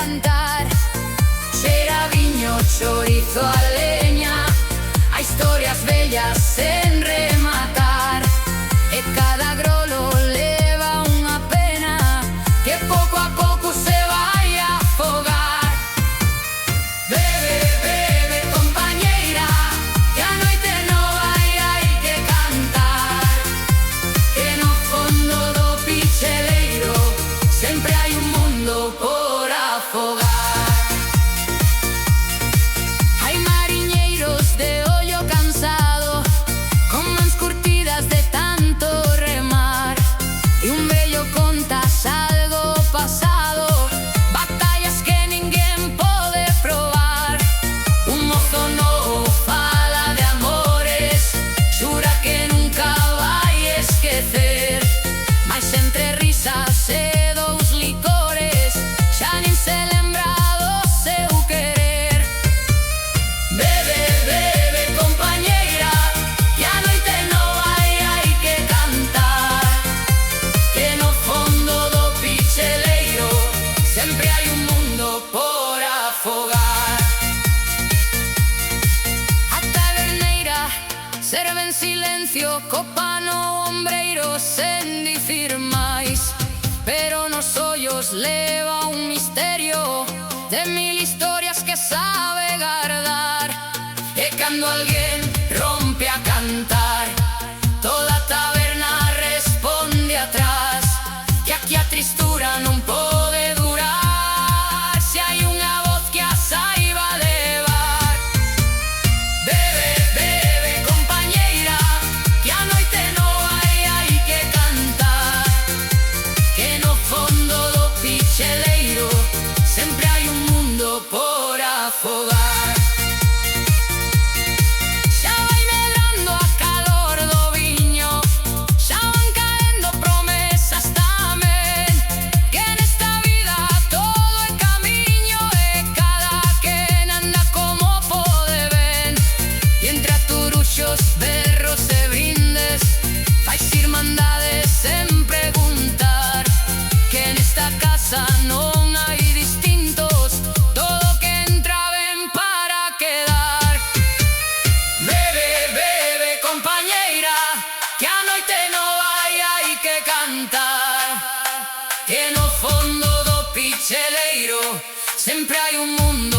cantar. C'era viño, chorizo a leña, a historias bellas sen rematar. E cada grolo leva unha pena que pouco a pouco se vai a afogar. Bebe, bebe, compañeira, que a noite nova hai que cantar. Que no fondo do picheleiro sempre hai un mundo por afogar. Hai mariñeiros de ollo cansado, con mans curtidas de tanto remar, e un vello contas algo pasado, batallas que ninguén pode probar. Un mozo novo fala de amores, xura que nunca vai esquecer, mas entre risas e dous licores xa nin se lembra do seu querer. Bebe, bebe, compañeira, que a noite nova hai que cantar. Que no fondo do picheleiro sempre hai un mundo por afogar. A taberneira serve en silencio, copa no ombreiro sen dicir máis, pero nos ollos leva un misterio de mil historias que sabe guardar. E cando alguén rompe a cantar, toda a taberna responde atrás, que aquí a tristura non pode durar se hai unha voz que a saiba levar. Bebe, bebe, compañeira, que a noite nova hai que cantar. Que no fondo do picheleiro sempre hai un mundo por afogar. Xa vai medrando a calor do viño, xa van caendo promesas tamén, que nesta vida todo é camiño e cada quen anda como pode ben. E entre aturuxos, berros e brindes fais irmandades sen preguntar, que nesta casa non hai distintos, todo que entra ben para quedar. Bebe, bebe, compañeira, que a noite nova hai que cantar. Que no fondo do picheleiro sempre hai un mundo